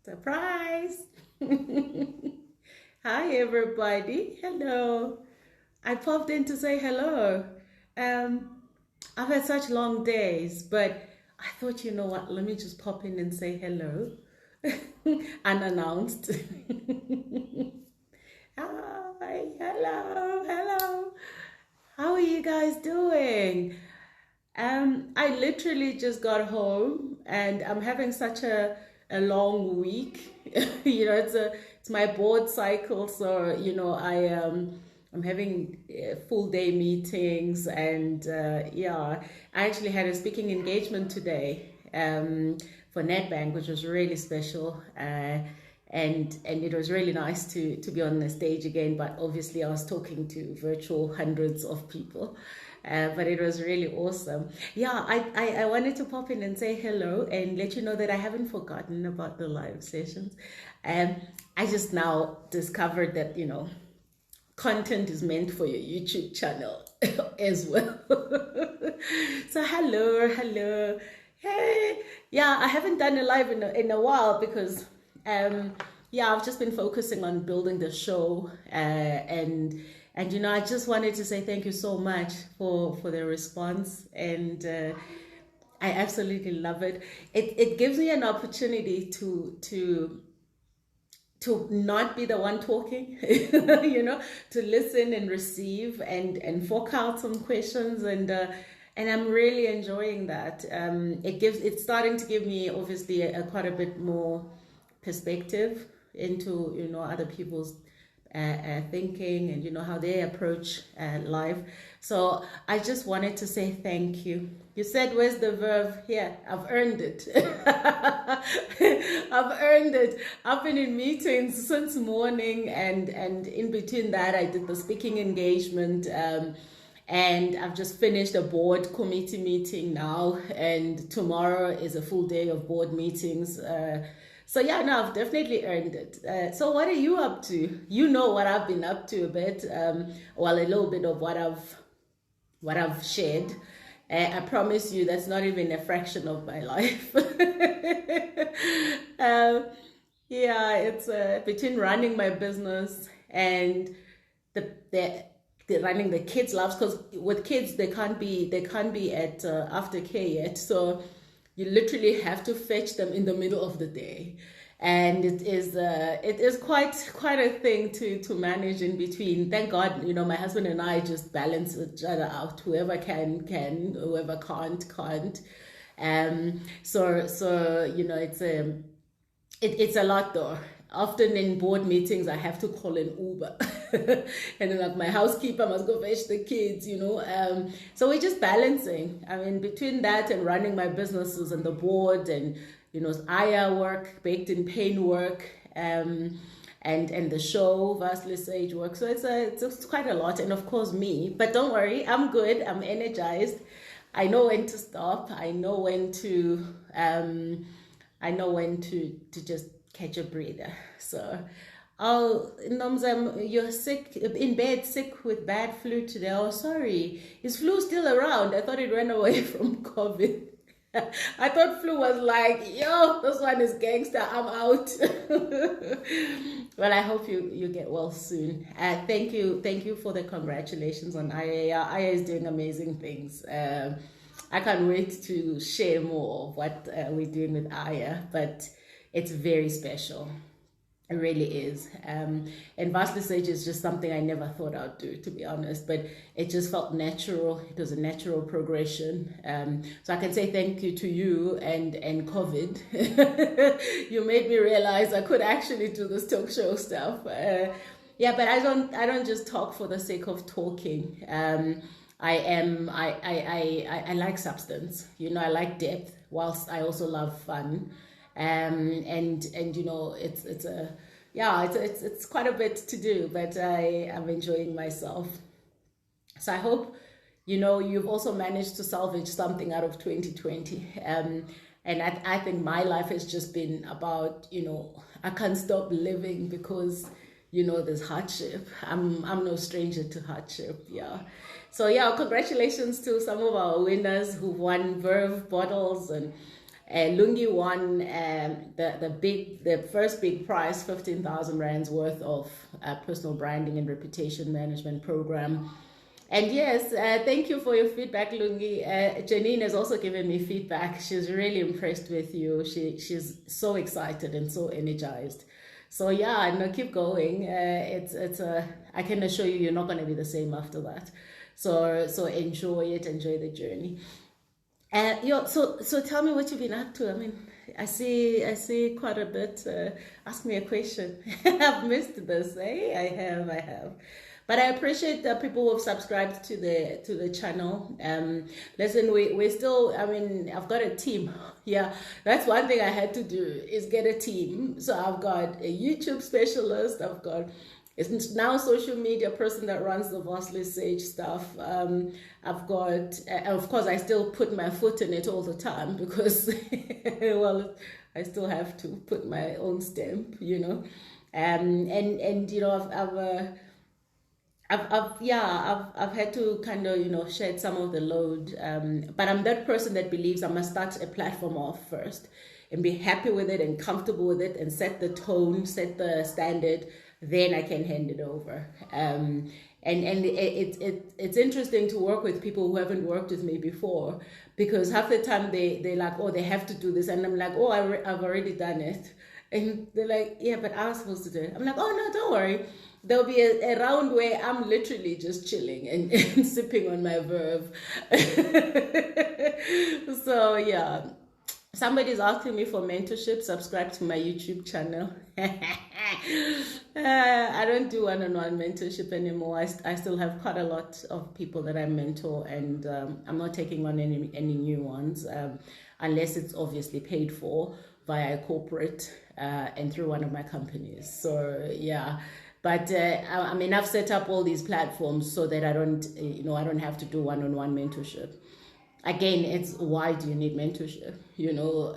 Surprise! Hi, everybody. Hello. I popped in to say hello. Um, I've had such long days, but I thought, you know what, let me just pop in and say hello unannounced. Hi, hello. How are you guys doing? I literally just got home and I'm having such a long week. It's my board cycle, so I'm having full day meetings and yeah, I actually had a speaking engagement today for NetBank, which was really special. And it was really nice to be on the stage again, but obviously I was talking to virtual hundreds of people. But it was really awesome. Yeah, I wanted to pop in and say hello and let you know that I haven't forgotten about the live sessions. Um, I just now discovered that, content is meant for your YouTube channel as well. So hello. Hey, yeah, I haven't done a live in a while because yeah, I've just been focusing on building the show and I just wanted to say thank you so much for the response and I absolutely love it. It gives me an opportunity to not be the one talking, to listen and receive and fork out some questions and I'm really enjoying that. It's starting to give me obviously quite a bit more perspective into other people's thinking and how they approach life. So I just wanted to say thank you. You said, where's the verb? Here, I've earned it. I've earned it. I've been in meetings since morning and in between that I did the speaking engagement and I've just finished a board committee meeting now, and tomorrow is a full day of board meetings. So yeah, no, I've definitely earned it. So what are you up to? You know what I've been up to a bit, well, a little bit of what I've shared. I promise you that's not even a fraction of my life. Yeah, it's between running my business and the running the kids' labs, because with kids they can't be at aftercare yet, so you literally have to fetch them in the middle of the day, and it is quite a thing to manage in between. Thank God, my husband and I just balance each other out. Whoever can, whoever can't. So it's a lot though. Often in board meetings, I have to call an Uber, and then like my housekeeper must go fetch the kids. So we're just balancing. I mean, between that and running my businesses and the board, and Aya work, baked in pain work, and the show, vastly sage work. So it's quite a lot, and of course me. But don't worry, I'm good. I'm energized. I know when to stop. I know when to just catch a breather. So, Nomzam, you're sick, in bed, sick with bad flu today. Oh, sorry. Is flu still around? I thought it ran away from COVID. I thought flu was like, yo, this one is gangster, I'm out. Well, I hope you get well soon. Thank you for the congratulations on Aya. Aya is doing amazing things. I can't wait to share more of what we're doing with Aya, but it's very special. It really is. And Vastly Sage is just something I never thought I'd do, to be honest, but it just felt natural. It was a natural progression. So I can say thank you to you and COVID. You made me realize I could actually do this talk show stuff. Yeah, but I don't just talk for the sake of talking. I like substance. I like depth, whilst I also love fun. And it's quite a bit to do, but I am enjoying myself. So I hope you've also managed to salvage something out of 2020. And I think my life has just been about I can't stop living because there's hardship. I'm no stranger to hardship. Yeah. So yeah, congratulations to some of our winners who won Verve bottles and Lungi won the first big prize, 15,000 rands worth of personal branding and reputation management program. And yes, thank you for your feedback, Lungi. Janine has also given me feedback. She's really impressed with you. She's so excited and so energized. So yeah, no, keep going. I can assure you, you're not going to be the same after that. So enjoy it, enjoy the journey. So tell me what you've been up to. I mean, I see quite a bit. Ask me a question. I've missed this, eh? I have. But I appreciate the people who have subscribed to the channel. Listen, we're still, I mean, I've got a team. Yeah, that's one thing I had to do, is get a team. So I've got a YouTube specialist. I've got it's now a social media person that runs the Vastly Sage stuff. I've got, of course, I still put my foot in it all the time because, well, I still have to put my own stamp, you know. And you know, I've had to kind of, you know, shed some of the load. But I'm that person that believes I must start a platform off first and be happy with it and comfortable with it and set the tone, set the standard. Then I can hand it over. And it's interesting to work with people who haven't worked with me before, because half the time they're like, oh, they have to do this. And I'm like, oh, I've already done it. And they're like, yeah, but I was supposed to do it. I'm like, oh, no, don't worry. There'll be a round where I'm literally just chilling and sipping on my verve. So, yeah. Somebody's asking me for mentorship. Subscribe to my YouTube channel. I don't do one-on-one mentorship anymore. I still have quite a lot of people that I mentor, and I'm not taking on any new ones, unless it's obviously paid for via a corporate and through one of my companies. So yeah. But I mean, I've set up all these platforms so that I don't have to do one-on-one mentorship. Again, it's why do you need mentorship? You know,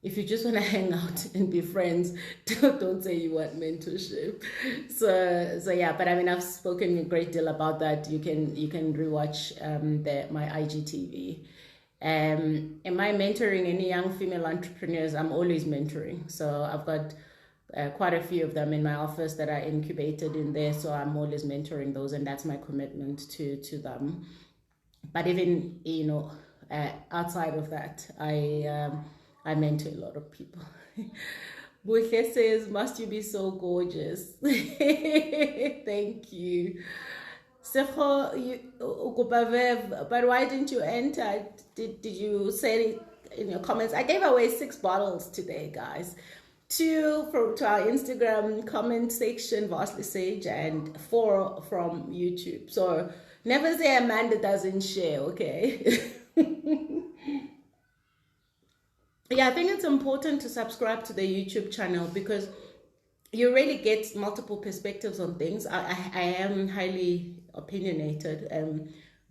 if you just want to hang out and be friends, don't say you want mentorship. So yeah. But I mean, I've spoken a great deal about that. You can rewatch my IGTV. Am I mentoring any young female entrepreneurs? I'm always mentoring. So I've got quite a few of them in my office that are incubated in there. So I'm always mentoring those, and that's my commitment to them. But even, you know, outside of that, I mentor a lot of people. Buhle says, must you be so gorgeous? Thank you. But why didn't you enter? Did you say it in your comments? I gave away 6 bottles today, guys. 2 to our Instagram comment section, Vastly Sage, and 4 from YouTube. So never say Amanda doesn't share, okay? Yeah, I think it's important to subscribe to the YouTube channel because you really get multiple perspectives on things. I am highly opinionated,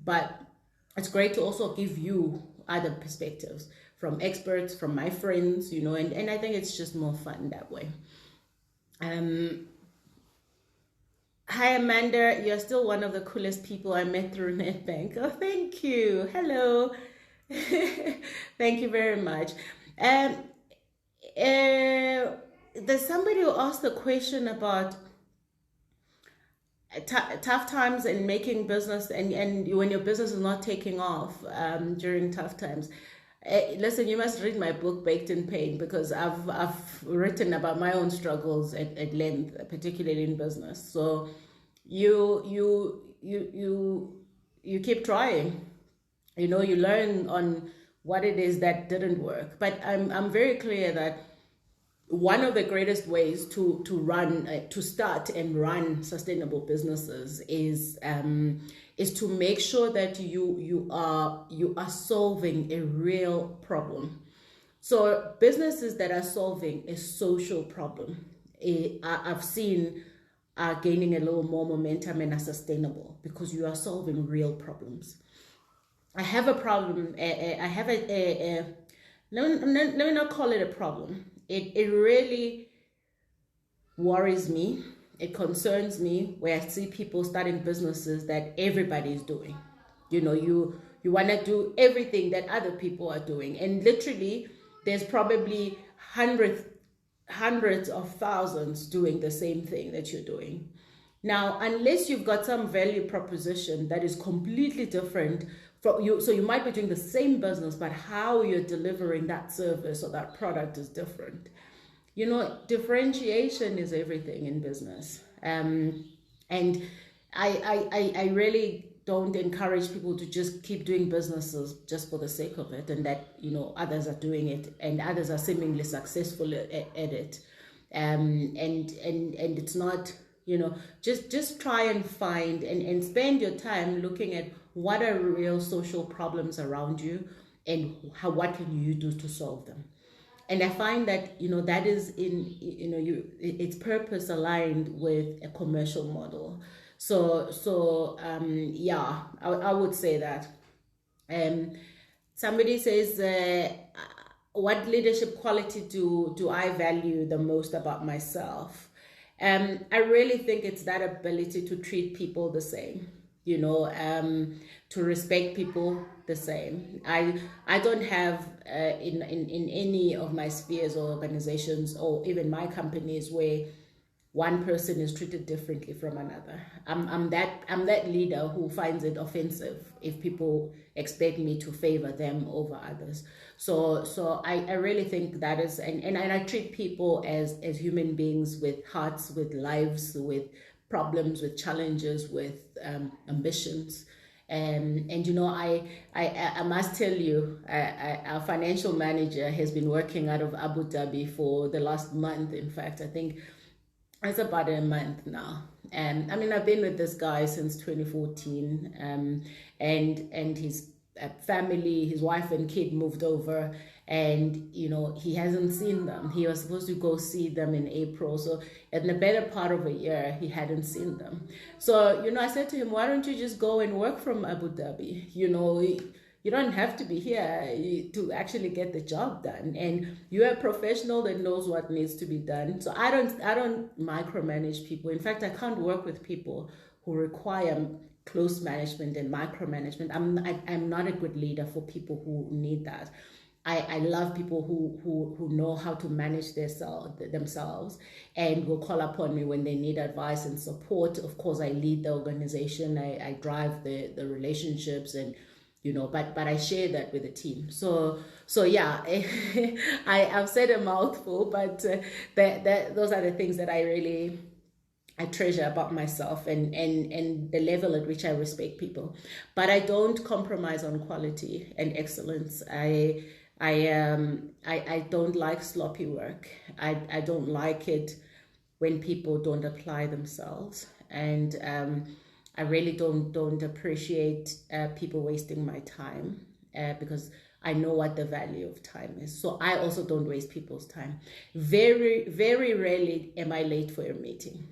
but it's great to also give you other perspectives from experts, from my friends, you know, and I think it's just more fun that way. Hi, Amanda. You're still one of the coolest people I met through NetBank. Oh, thank you. Hello. Thank you very much. There's somebody who asked a question about tough times and making business, and when your business is not taking off during tough times. Listen, you must read my book, Baked in Pain, because I've written about my own struggles at length, particularly in business. So you keep trying. You know, you learn on what it is that didn't work. But I'm very clear that one of the greatest ways to start and run sustainable businesses is to make sure that you are solving a real problem. So businesses that are solving a social problem, I've seen, are gaining a little more momentum and are sustainable because you are solving real problems. I have a problem. I have let me not call it a problem. It really worries me. It concerns me where I see people starting businesses that everybody is doing. You know, you want to do everything that other people are doing. And literally, there's probably hundreds of thousands doing the same thing that you're doing. Now, unless you've got some value proposition that is completely different from you, so you might be doing the same business, but how you're delivering that service or that product is different. You know, differentiation is everything in business. And I really don't encourage people to just keep doing businesses just for the sake of it, and that, you know, others are doing it and others are seemingly successful at it. And it's not, you know, just try and find and spend your time looking at what are real social problems around you and what can you do to solve them. And I find that, you know, that is it's purpose aligned with a commercial model. So yeah, I would say that. Somebody says, what leadership quality do I value the most about myself? I really think it's that ability to treat people the same, you know, to respect people the same. I don't have in any of my spheres or organizations or even my companies where one person is treated differently from another. I'm that leader who finds it offensive if people expect me to favor them over others. So I really think that is, and I treat people as human beings with hearts, with lives, with problems, with challenges, with ambitions. And you know, I must tell you, our financial manager has been working out of Abu Dhabi for the last month. In fact, I think it's about a month now. I mean, I've been with this guy since 2014, and his family, his wife and kid moved over, and you know, he hasn't seen them. He was supposed to go see them in April, so in the better part of a year he hadn't seen them. So, you know, I said to him, why don't you just go and work from Abu Dhabi? You know, you don't have to be here to actually get the job done, and you're a professional that knows what needs to be done. So I don't micromanage people. In fact, I can't work with people who require close management and micromanagement. I'm not a good leader for people who need that. I love people who know how to manage themselves and will call upon me when they need advice and support. Of course, I lead the organization. I drive the relationships, and you know, but I share that with the team. So yeah, I've said a mouthful, but those are the things that I treasure about myself, and the level at which I respect people. But I don't compromise on quality and excellence. I don't like sloppy work. I don't like it when people don't apply themselves, and I really don't appreciate people wasting my time because I know what the value of time is. So I also don't waste people's time. Very, very rarely am I late for a meeting.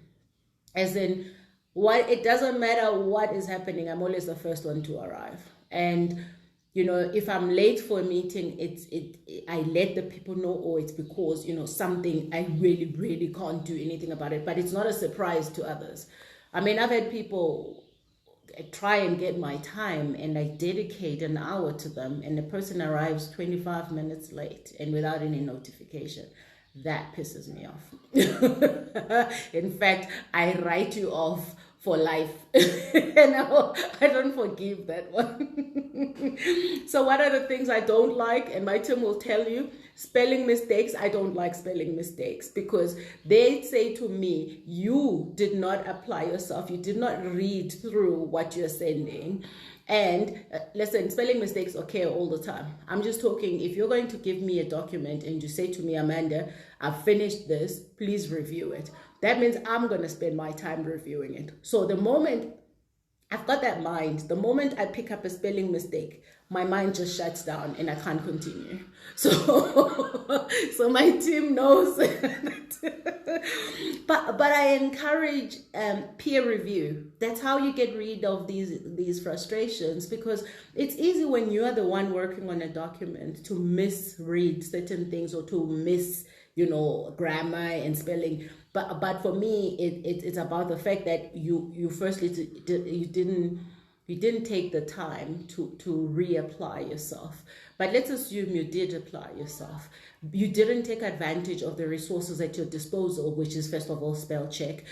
As in, it doesn't matter what is happening, I'm always the first one to arrive. And you know, if I'm late for a meeting, I let the people know, oh, it's because, you know, something I really, really can't do anything about it. But it's not a surprise to others. I mean, I've had people try and get my time, and I dedicate an hour to them, and the person arrives 25 minutes late and without any notification. That pisses me off. In fact, I write you off for life. And I don't forgive that one. So what are the things I don't like? And my team will tell you, spelling mistakes. I don't like spelling mistakes because they say to me, you did not apply yourself. You did not read through what you're sending. And listen, spelling mistakes occur all the time. I'm just talking, if you're going to give me a document and you say to me, Amanda, I've finished this, please review it. That means I'm going to spend my time reviewing it. So the moment I've got that mind, the moment I pick up a spelling mistake, my mind just shuts down and I can't continue. So, so my team knows that. But I encourage peer review. That's how you get rid of these frustrations, because it's easy when you are the one working on a document to misread certain things or to miss, you know, grammar and spelling. But for me, it's about the fact that you firstly you didn't you didn't take the time to reapply yourself. But let's assume you did apply yourself. You didn't take advantage of the resources at your disposal, which is first of all spell check,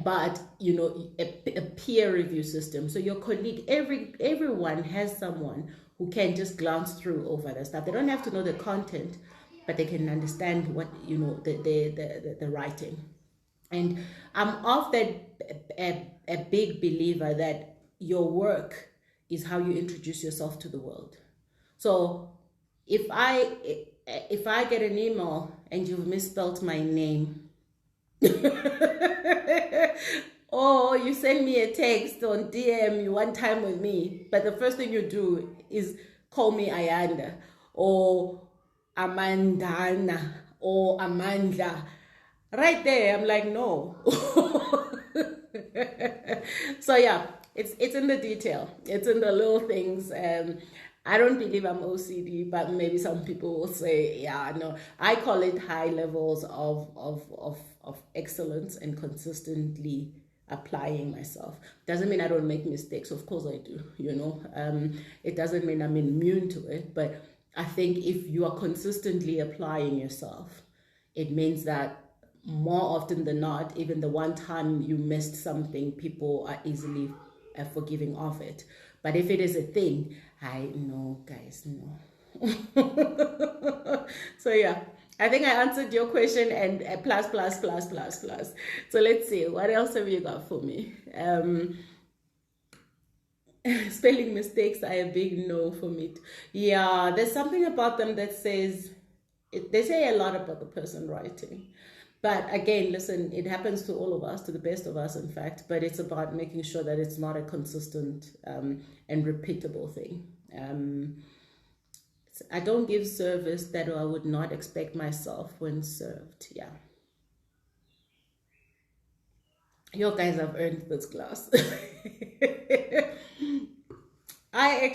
but a peer review system. So your colleague, everyone has someone who can just glance through over the stuff. They don't have to know the content, but they can understand what the writing. And I'm of that a big believer that your work is how you introduce yourself to the world. So if I get an email and you've misspelled my name, or you send me a text on DM, you want time with me, but the first thing you do is call me Ayanda or Amandana or Amanda. Right there, I'm like, no. So yeah, it's in the detail. It's in the little things. I don't believe I'm OCD, but maybe some people will say, yeah, no. I call it high levels of excellence and consistently applying myself. Doesn't mean I don't make mistakes. Of course I do, It doesn't mean I'm immune to it, but I think if you are consistently applying yourself, it means that more often than not, even the one time you missed something, people are easily forgiving of it. But if it is a thing, I know, guys, no. So yeah, I think I answered your question and plus. So let's see, what else have you got for me? Spelling mistakes are a big no for me. Yeah, there's something about them that says, they say a lot about the person writing. But again, listen, it happens to all of us, to the best of us, in fact, but it's about making sure that it's not a consistent and repeatable thing. I don't give service that I would not expect myself when served. Yeah. You guys have earned this class. I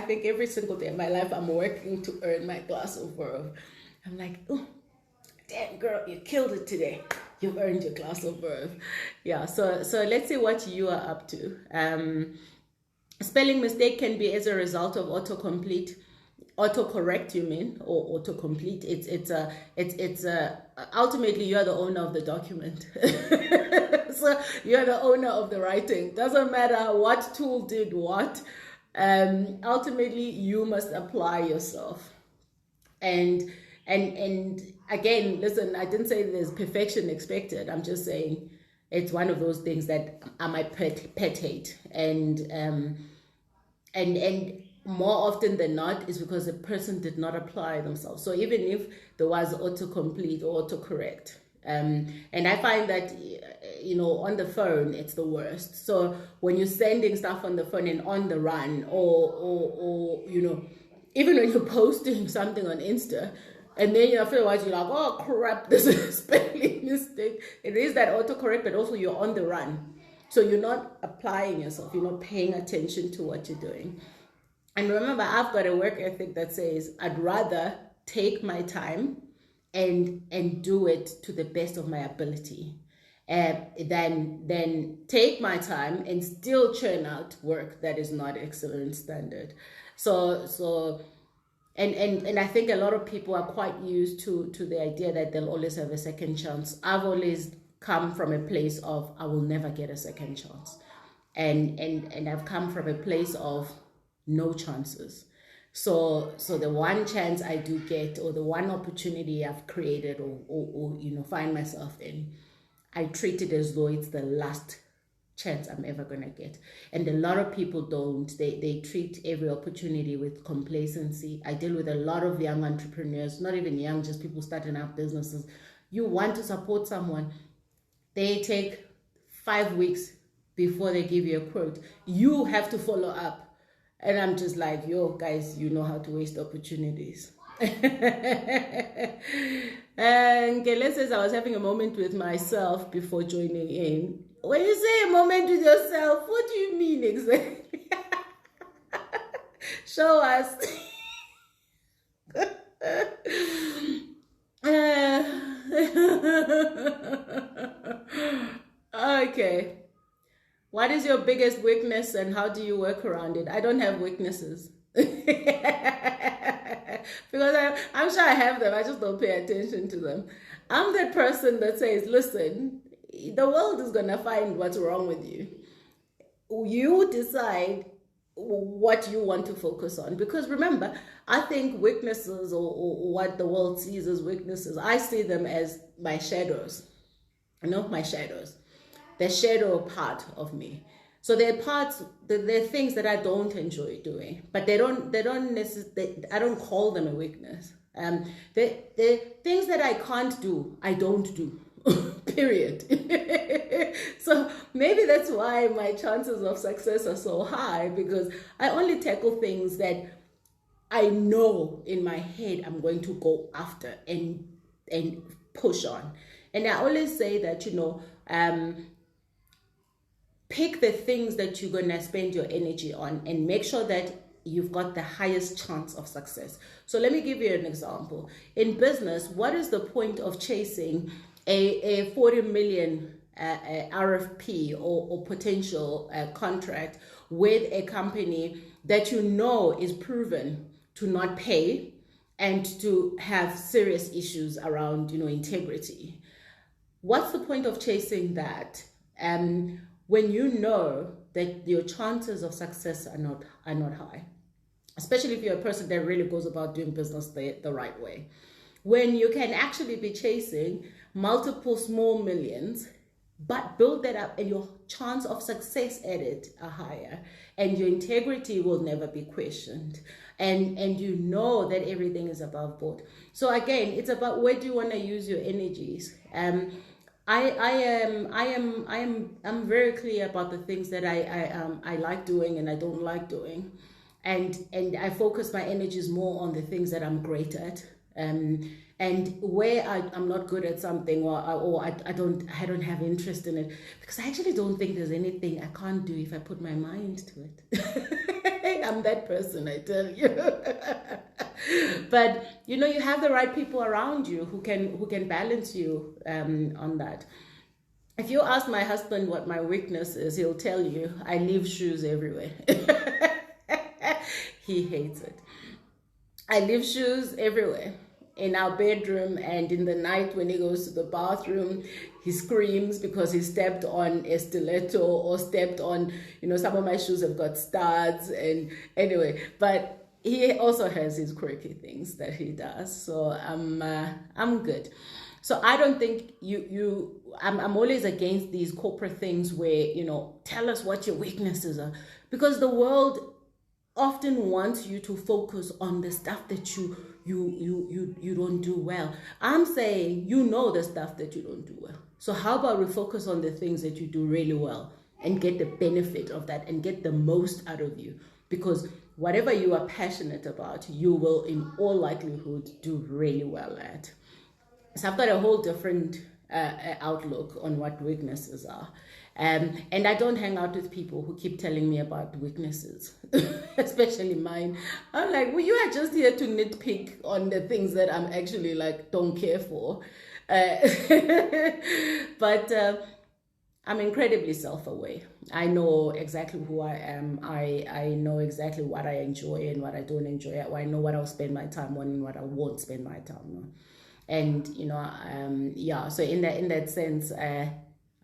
think every single day of my life, I'm working to earn my glass of worth. I'm like, oh, damn girl, you killed it today. You've earned your glass of worth. Yeah, so let's see what you are up to. Spelling mistake can be as a result of autocorrect, you mean, or autocomplete. It's ultimately you're the owner of the document. So you're the owner of the writing. Doesn't matter what tool did what. Ultimately you must apply yourself. And again, listen, I didn't say there's perfection expected. I'm just saying it's one of those things that I might pet hate. And more often than not is because the person did not apply themselves. So even if there was autocomplete or autocorrect, and I find that, on the phone, it's the worst. So when you're sending stuff on the phone and on the run, or even when you're posting something on Insta, and then after a while you're like, oh crap, this is a spelling mistake. It is that autocorrect, but also you're on the run. So you're not applying yourself, you're not paying attention to what you're doing. And remember, I've got a work ethic that says I'd rather take my time and do it to the best of my ability than take my time and still churn out work that is not excellent standard. So and I think a lot of people are quite used to the idea that they'll always have a second chance. I've always come from a place of I will never get a second chance. And I've come from a place of no chances. So the one chance I do get, or the one opportunity I've created or find myself in, I treat it as though it's the last chance I'm ever gonna get. And a lot of people don't. They treat every opportunity with complacency. I deal with a lot of young entrepreneurs, not even young, just people starting up businesses. You want to support someone, they take 5 weeks before they give you a quote. You have to follow up. And I'm just like, yo, guys, you know how to waste opportunities. And Kele says, I was having a moment with myself before joining in. When you say a moment with yourself, what do you mean exactly? Show us. Okay. What is your biggest weakness and how do you work around it? I don't have weaknesses. Because I'm sure I have them, I just don't pay attention to them. I'm that person that says, listen, the world is going to find what's wrong with you. You decide what you want to focus on. Because remember, I think weaknesses or what the world sees as weaknesses, I see them as my shadows. My shadows. The shadow part of me. So there are parts, there are things that I don't enjoy doing, but they don't necessarily, I don't call them a weakness. The things that I can't do, I don't do. Period. So maybe that's why my chances of success are so high, because I only tackle things that I know in my head I'm going to go after and push on. And I always say that, pick the things that you're going to spend your energy on and make sure that you've got the highest chance of success. So let me give you an example. In business, what is the point of chasing a 40 million RFP or potential contract with a company that you know is proven to not pay and to have serious issues around, integrity? What's the point of chasing that when you know that your chances of success are not high? Especially if you're a person that really goes about doing business the right way. When you can actually be chasing multiple small millions, but build that up and your chance of success at it are higher, and your integrity will never be questioned, and you know that everything is above board. So again, it's about where do you want to use your energies. I'm very clear about the things that I like doing and I don't like doing, and I focus my energies more on the things that I'm great at. And where I'm not good at something, or I don't have interest in it, because I actually don't think there's anything I can't do if I put my mind to it. I'm that person, I tell you. But you have the right people around you who can balance you on that. If you ask my husband what my weakness is, he'll tell you I leave shoes everywhere. He hates it. I leave shoes everywhere. In our bedroom, and in the night when he goes to the bathroom, he screams because he stepped on a stiletto or stepped on, some of my shoes have got studs, and anyway, but he also has his quirky things that he does. So I'm good. So I don't think I'm always against these corporate things where, tell us what your weaknesses are, because the world often wants you to focus on the stuff that you don't do well. I'm saying the stuff that you don't do well. So how about we focus on the things that you do really well and get the benefit of that and get the most out of you? Because whatever you are passionate about, you will in all likelihood do really well at. So I've got a whole different outlook on what weaknesses are. And I don't hang out with people who keep telling me about weaknesses, especially mine. I'm like, well, you are just here to nitpick on the things that I'm actually don't care for. But I'm incredibly self-aware. I know exactly who I am. I know exactly what I enjoy and what I don't enjoy. I know what I'll spend my time on and what I won't spend my time on. And, so in that sense,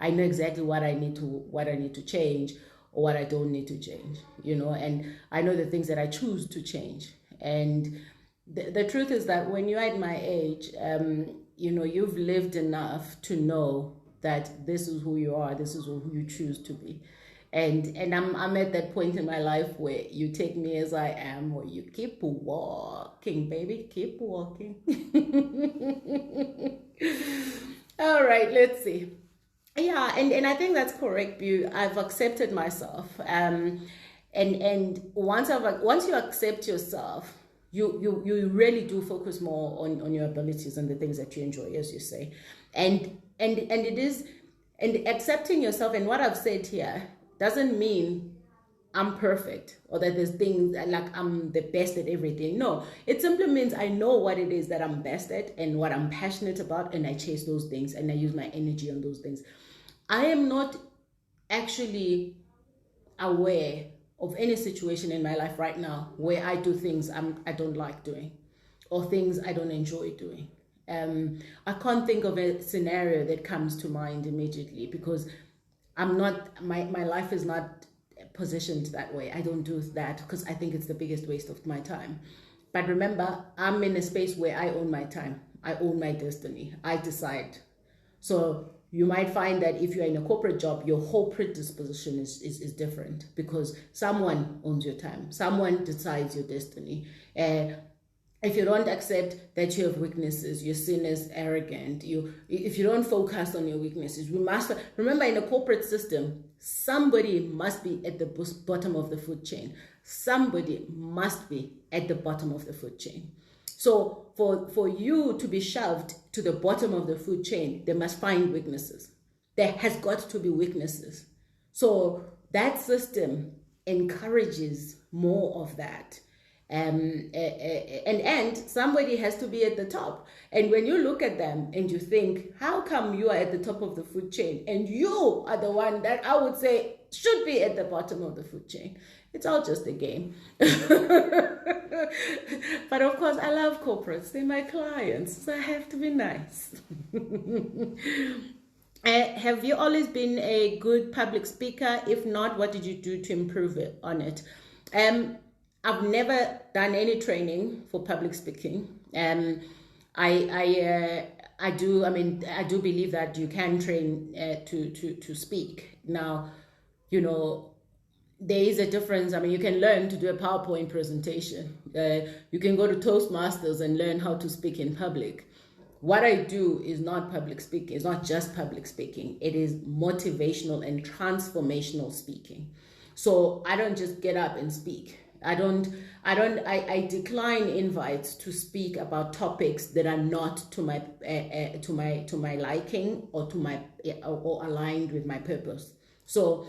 I know exactly what I need to change or what I don't need to change, and I know the things that I choose to change. And the truth is that when you're at my age, you've lived enough to know that this is who you are, this is who you choose to be. And I'm at that point in my life where you take me as I am, or you keep walking, baby, keep walking. All right, let's see. Yeah, and I think that's correct. I've accepted myself, and once you accept yourself, you really do focus more on your abilities and the things that you enjoy, as you say, and it is, and accepting yourself. And what I've said here doesn't mean I'm perfect or that there's things like I'm the best at everything. No, it simply means I know what it is that I'm best at and what I'm passionate about, and I chase those things and I use my energy on those things. I am not actually aware of any situation in my life right now where I do things I don't like doing, or things I don't enjoy doing. I can't think of a scenario that comes to mind immediately, because I'm not, my life is not positioned that way. I don't do that because I think it's the biggest waste of my time. But remember, I'm in a space where I own my time. I own my destiny. I decide. So you might find that if you're in a corporate job, your whole predisposition is different, because someone owns your time. Someone decides your destiny. If you don't accept that you have weaknesses, you're seen as arrogant. If you don't focus on your weaknesses, we must remember, in a corporate system, somebody must be at the bottom of the food chain. Somebody must be at the bottom of the food chain. So for you to be shoved to the bottom of the food chain, they must find weaknesses. There has got to be weaknesses. So that system encourages more of that. And somebody has to be at the top. And when you look at them and you think, how come you are at the top of the food chain and you are the one that I would say should be at the bottom of the food chain? It's all just a game. But of course, I love corporates. They're my clients, so I have to be nice. Have you always been a good public speaker? If not, what did you do to improve on it? I've never done any training for public speaking. I do believe that you can train to speak. Now, there is a difference. You can learn to do a PowerPoint presentation. You can go to Toastmasters and learn how to speak in public. What I do is not public speaking. It's not just public speaking. It is motivational and transformational speaking. So I don't just get up and speak. I decline invites to speak about topics that are not to my liking or or aligned with my purpose. So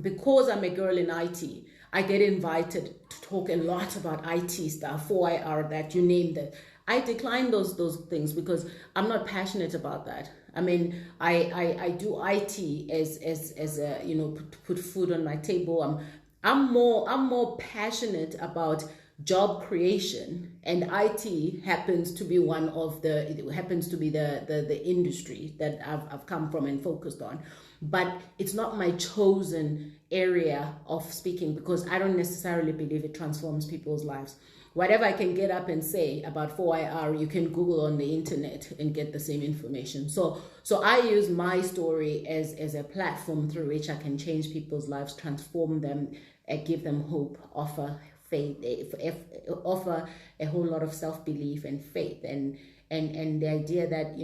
because I'm a girl in IT, I get invited to talk a lot about IT stuff, 4IR, that you name that. I decline those things because I'm not passionate about that. I do IT as a, put food on my table. I'm more passionate about job creation, and IT happens to be the industry that I've come from and focused on. But it's not my chosen area of speaking, because I don't necessarily believe it transforms people's lives. Whatever I can get up and say about 4IR, you can Google on the internet and get the same information. So I use my story as a platform through which I can change people's lives, transform them, give them hope, offer faith, offer a whole lot of self-belief and faith, and the idea that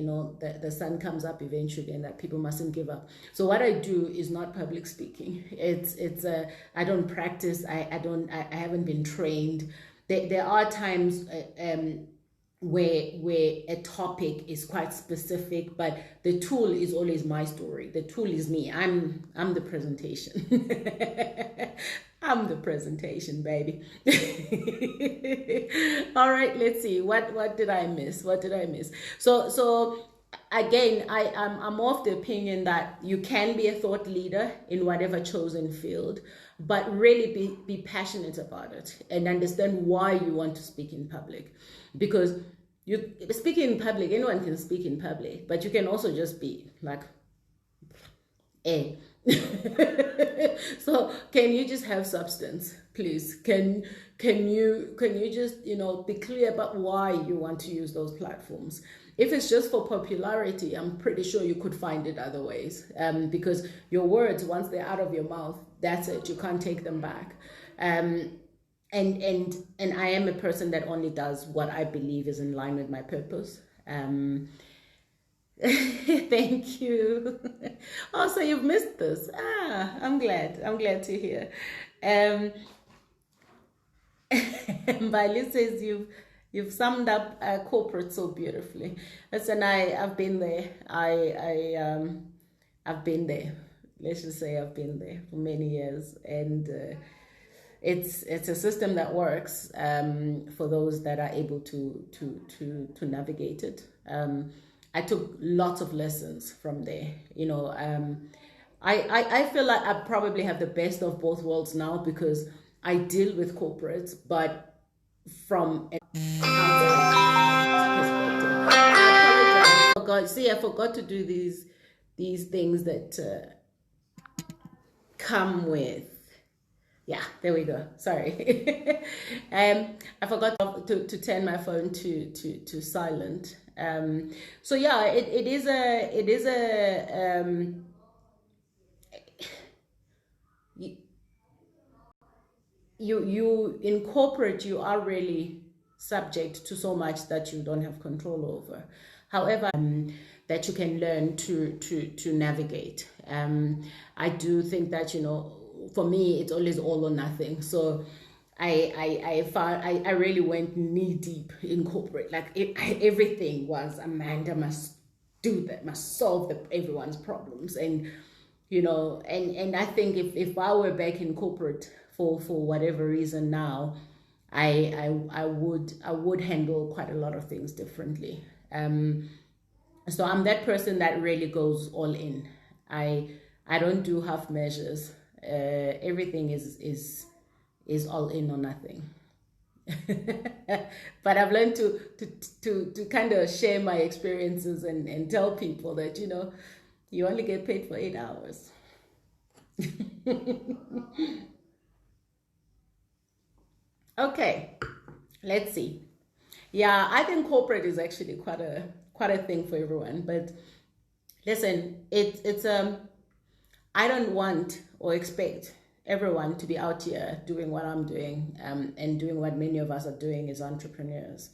the sun comes up eventually and that people mustn't give up. So what I do is not public speaking. I don't practice. I haven't been trained. There are times where a topic is quite specific, but the tool is always my story. The tool is me. I'm the presentation. I'm the presentation, baby. All right, let's see. What did I miss? So again, I'm of the opinion that you can be a thought leader in whatever chosen field, but really be passionate about it and understand why you want to speak in public. Because you speaking in public, anyone can speak in public, but you can also just be like, So can you just have substance, please? Can you just be clear about why you want to use those platforms? If it's just for popularity, I'm pretty sure you could find it other ways, because your words, once they're out of your mouth, that's it. You can't take them back. And I am a person that only does what I believe is in line with my purpose. Thank you. Oh, so you've missed this. I'm glad to hear. Mbali says you've summed up corporate so beautifully. Listen, I've been there. I've been there. Let's just say I've been there for many years, and it's a system that works for those that are able to navigate it. I took lots of lessons from there. I feel like I probably have the best of both worlds now because I deal with corporates, but from an outside perspective. I apologize. I forgot to do these things that come with. Yeah, there we go. Sorry. I forgot to turn my phone to silent. So yeah, it is a you incorporate, you are really subject to so much that you don't have control over. However, that you can learn to navigate. I do think that, you know, for me it's always all or nothing. So I really went knee deep in corporate. Like everything was, Amanda must do that, must solve everyone's problems. And you know, and I think if I were back in corporate for whatever reason now, I would handle quite a lot of things differently. So I'm that person that really goes all in. I don't do half measures. Everything is all in or nothing. But I've learned to kind of share my experiences and tell people that, you know, you only get paid for 8 hours. Okay, let's see. Yeah, I think corporate is actually quite a thing for everyone. But listen, it's I don't want or expect everyone to be out here doing what I'm doing, and doing what many of us are doing as entrepreneurs,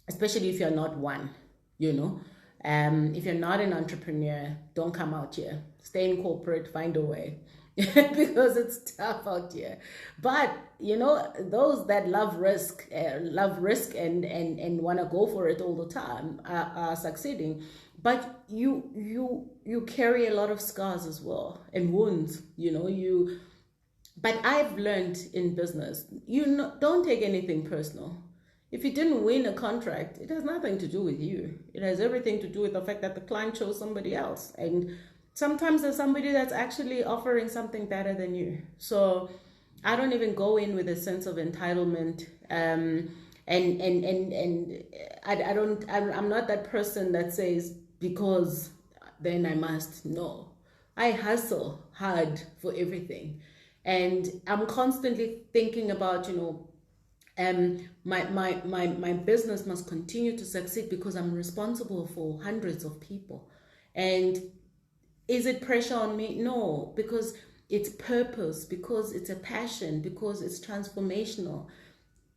especially if you're not one, you know. If you're not an entrepreneur, don't come out here. Stay in corporate, find a way. Because it's tough out here. But you know, those that love risk and want to go for it all the time are succeeding. But you carry a lot of scars as well and wounds, you know. But I've learned in business, don't take anything personal. If you didn't win a contract, it has nothing to do with you. It has everything to do with the fact that the client chose somebody else. And sometimes there's somebody that's actually offering something better than you. So I don't even go in with a sense of entitlement. And I'm not that person that says, because then I must. No. I hustle hard for everything. And I'm constantly thinking about, you know, my business must continue to succeed because I'm responsible for hundreds of people. And is it pressure on me? No, because it's purpose, because it's a passion, because it's transformational.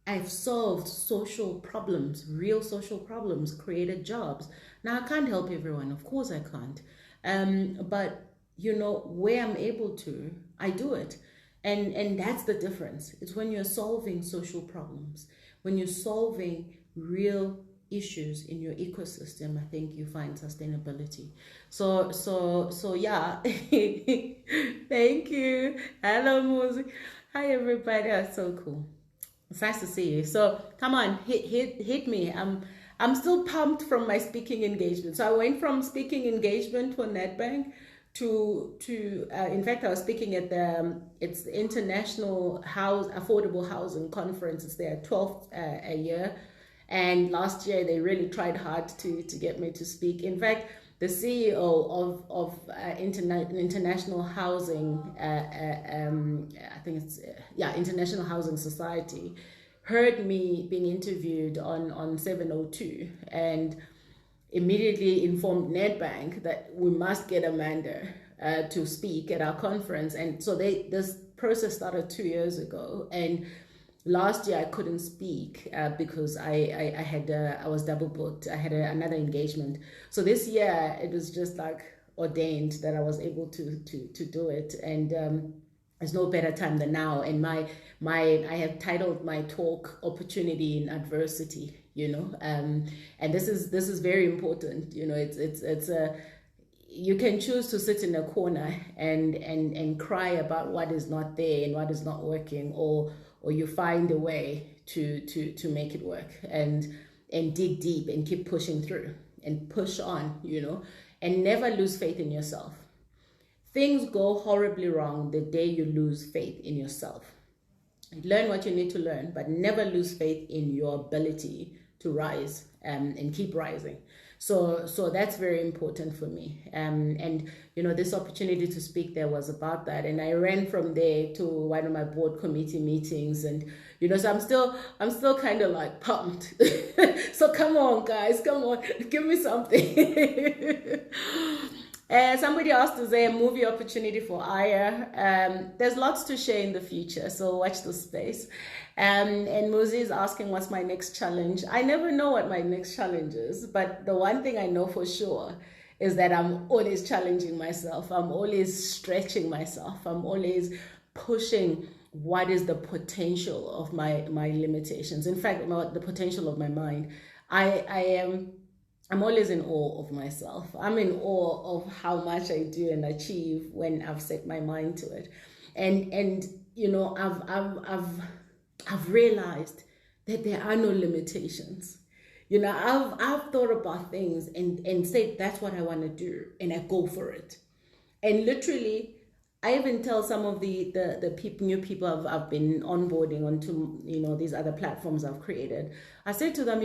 I've solved social problems, real social problems, created jobs. Now I can't help everyone, of course I can't. But you know, where I'm able to, I do it. And that's the difference. It's when you're solving social problems, when you're solving real issues in your ecosystem, I think you find sustainability. So yeah. Thank you. Hello, Muzi. Hi everybody. That's so cool. It's nice to see you. So come on, hit me. I'm still pumped from my speaking engagement. So I went from speaking engagement for Nedbank to in fact, I was speaking at it's the International Affordable Housing Conference. It's their 12th a year, and last year they really tried hard to get me to speak. In fact, the CEO of International Housing, I think it's International Housing Society, heard me being interviewed on 702 and immediately informed Nedbank that we must get Amanda to speak at our conference. And so this process started 2 years ago. And last year I couldn't speak because I was double booked. I had another engagement. So this year it was just like ordained that I was able to do it. And there's no better time than now. And I have titled my talk "Opportunity in Adversity." You know, and this is very important. You know, it's a, you can choose to sit in a corner and cry about what is not there and what is not working, or you find a way to make it work and dig deep and keep pushing through and push on, you know, and never lose faith in yourself. things go horribly wrong the day you lose faith in yourself. Learn what you need to learn, but never lose faith in your ability to rise and keep rising. So that's very important for me. And this opportunity to speak there was about that. And I ran from there to one of my board committee meetings, and so I'm still kind of like pumped. So come on, guys, come on, give me something. Somebody asked, is there a movie opportunity for Aya? There's lots to share in the future, so watch this space. And Muzi is asking, what's my next challenge? I never know what my next challenge is, but the one thing I know for sure is that I'm always challenging myself. I'm always stretching myself. I'm always pushing what is the potential of my limitations. In fact, the potential of my mind. I'm always in awe of myself. I'm in awe of how much I do and achieve when I've set my mind to it. And I've realized that there are no limitations. I've thought about things and said that's what I want to do, and I go for it. And literally, I even tell some of the new people I've been onboarding onto these other platforms I've created. I said to them,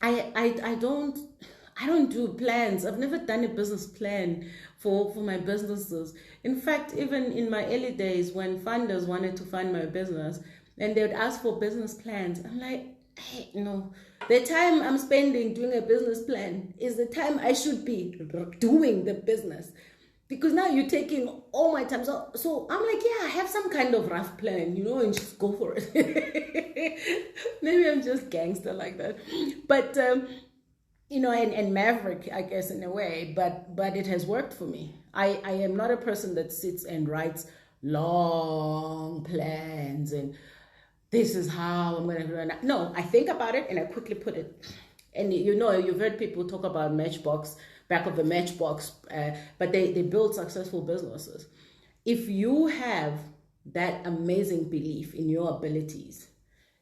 I don't do plans. I've never done a business plan for my businesses. In fact, even in my early days when funders wanted to fund my business and they would ask for business plans, I'm like, hey, no. The time I'm spending doing a business plan is the time I should be doing the business. Because now you're taking all my time. So I'm like, yeah, I have some kind of rough plan, and just go for it. Maybe I'm just gangster like that. But, and maverick, I guess, in a way. But it has worked for me. I am not a person that sits and writes long plans and this is how I'm going to run. No, I think about it and I quickly put it. And you've heard people talk about Matchbox, back of the Matchbox, but they build successful businesses. If you have that amazing belief in your abilities,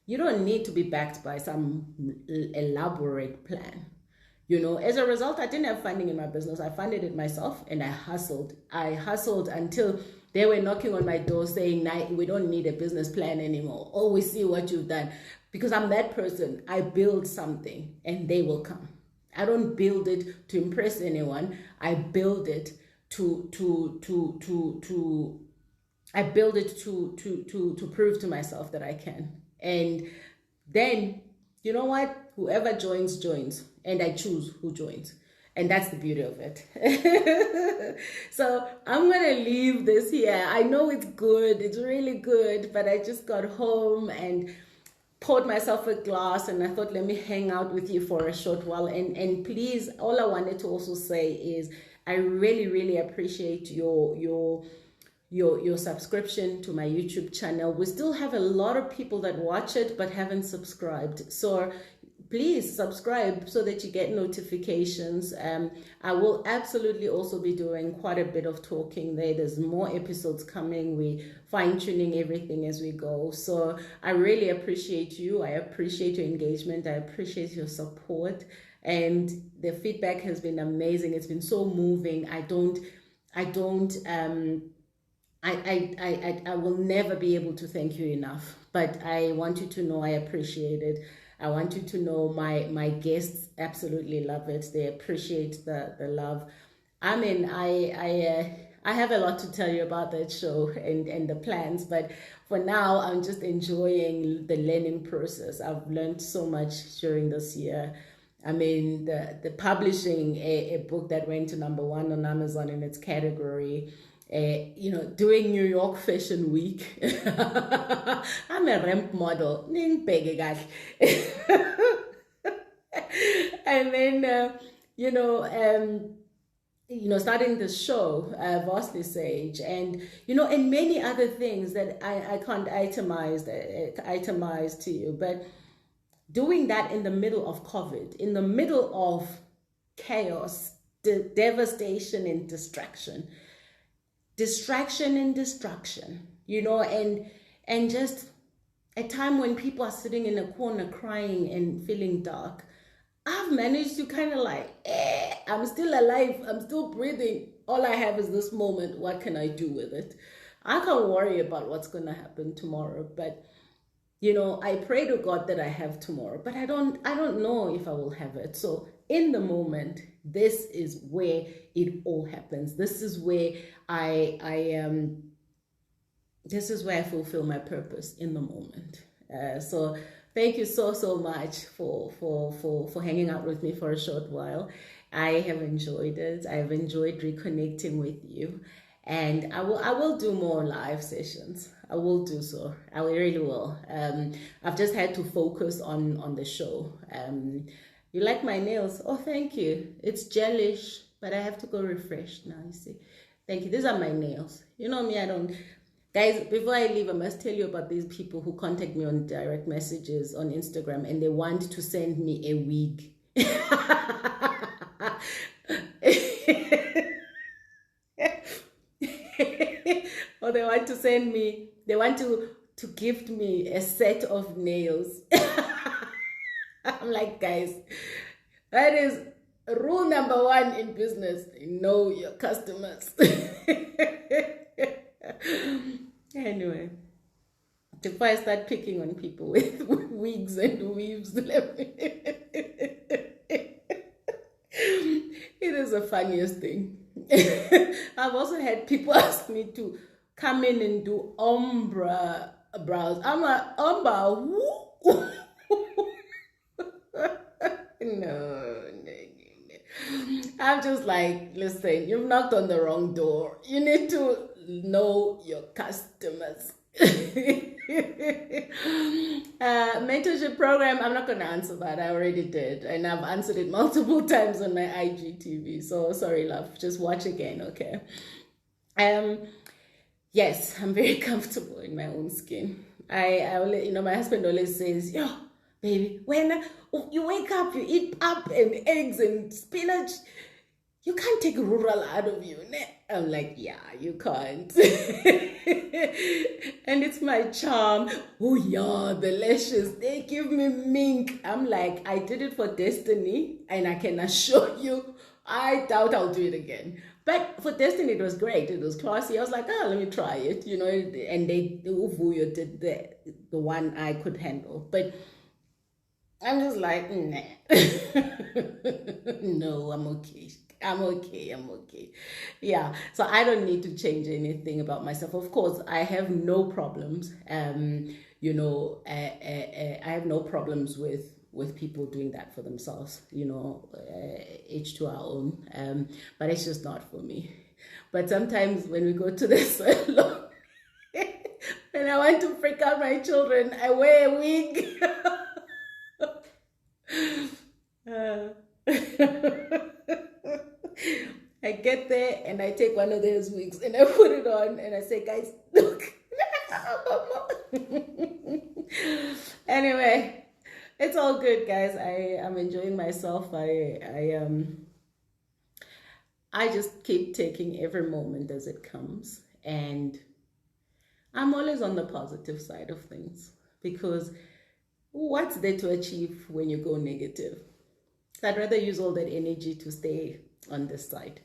you don't need to be backed by some elaborate plan. As a result, I didn't have funding in my business. I funded it myself and I hustled. I hustled until they were knocking on my door saying, we don't need a business plan anymore. Oh, we see what you've done. Because I'm that person. I build something and they will come. I don't build it to impress anyone. I build it to prove to myself that I can. And then, you know what? Whoever joins, joins. And I choose who joins. And that's the beauty of it. So I'm going to leave this here. I know it's good. It's really good. But I just got home and poured myself a glass and I thought, let me hang out with you for a short while. And please, all I wanted to also say is I really, really appreciate your subscription to my YouTube channel. We still have a lot of people that watch it but haven't subscribed. So please subscribe so that you get notifications. I will absolutely also be doing quite a bit of talking there. There's more episodes coming. We fine-tuning everything as we go. So I really appreciate you. I appreciate your engagement. I appreciate your support. And the feedback has been amazing. It's been so moving. I will never be able to thank you enough. But I want you to know I appreciate it. I want you to know my guests absolutely love it. They appreciate the love. I mean, I have a lot to tell you about that show and the plans, but for now, I'm just enjoying the learning process. I've learned so much during this year. I mean, the publishing a book that went to #1 on Amazon in its category. Doing New York Fashion Week. I'm a ramp model. And then, starting the show, Vastly Sage, and, and many other things that I can't itemize to you. But doing that in the middle of COVID, in the middle of chaos, devastation and distraction and destruction, and just a time when people are sitting in a corner crying and feeling dark. I've managed to kind of like, I'm still alive, I'm still breathing. All I have is this moment. What can I do with it? I can't worry about what's going to happen tomorrow, but I pray to God that I have tomorrow, but I don't know if I will have it. So in the moment, this is where it all happens. This is where this is where I fulfill my purpose, in the moment. So thank you so much for hanging out with me for a short while. I have enjoyed it. I have enjoyed reconnecting with you. And I will do more live sessions. I will do so. I really will. I've just had to focus on the show. You like my nails? Oh, thank you. It's gelish, but I have to go refresh now, you see. Thank you. These are my nails. You know me, I don't... Guys, before I leave, I must tell you about these people who contact me on direct messages on Instagram and they want to send me a wig. Or they want to gift me a set of nails. I'm like, guys, that is rule number 1 in business. Know your customers. Anyway, before I start picking on people with wigs and weaves, it is the funniest thing. I've also had people ask me to come in and do ombre brows. I'm like, ombre? No. I'm just like, listen, you've knocked on the wrong door. You need to know your customers. Mentorship program, I'm not going to answer that. I already did. And I've answered it multiple times on my IGTV. So sorry, love. Just watch again, okay? Yes, I'm very comfortable in my own skin. My husband always says, yo, baby, when you wake up, you eat up and eggs and spinach, you can't take rural out of you. I'm like, yeah, you can't. And it's my charm. Oh yeah, the lashes, they give me mink. I'm like, I did it for destiny, and I can assure you, I doubt I'll do it again. But for destiny, it was great. It was classy. I was like, let me try it, and they did the one I could handle. But I'm just like, nah. No, I'm okay. I'm okay. Yeah, so I don't need to change anything about myself. Of course, I have no problems. I have no problems with people doing that for themselves. Each to our own. But it's just not for me. But sometimes when we go to the salon, when I want to freak out my children, I wear a wig. I get there and I take one of those wigs and I put it on and I say, guys, look. Anyway, it's all good, guys. I am enjoying myself. I just keep taking every moment as it comes, and I'm always on the positive side of things, because what's there to achieve when you go negative? So I'd rather use all that energy to stay on this side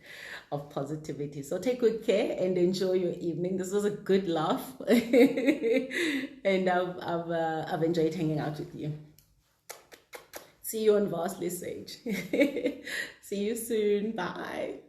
of positivity. So take good care and enjoy your evening. This was a good laugh, and I've enjoyed hanging out with you. See you on Vastly Sage. See you soon. Bye.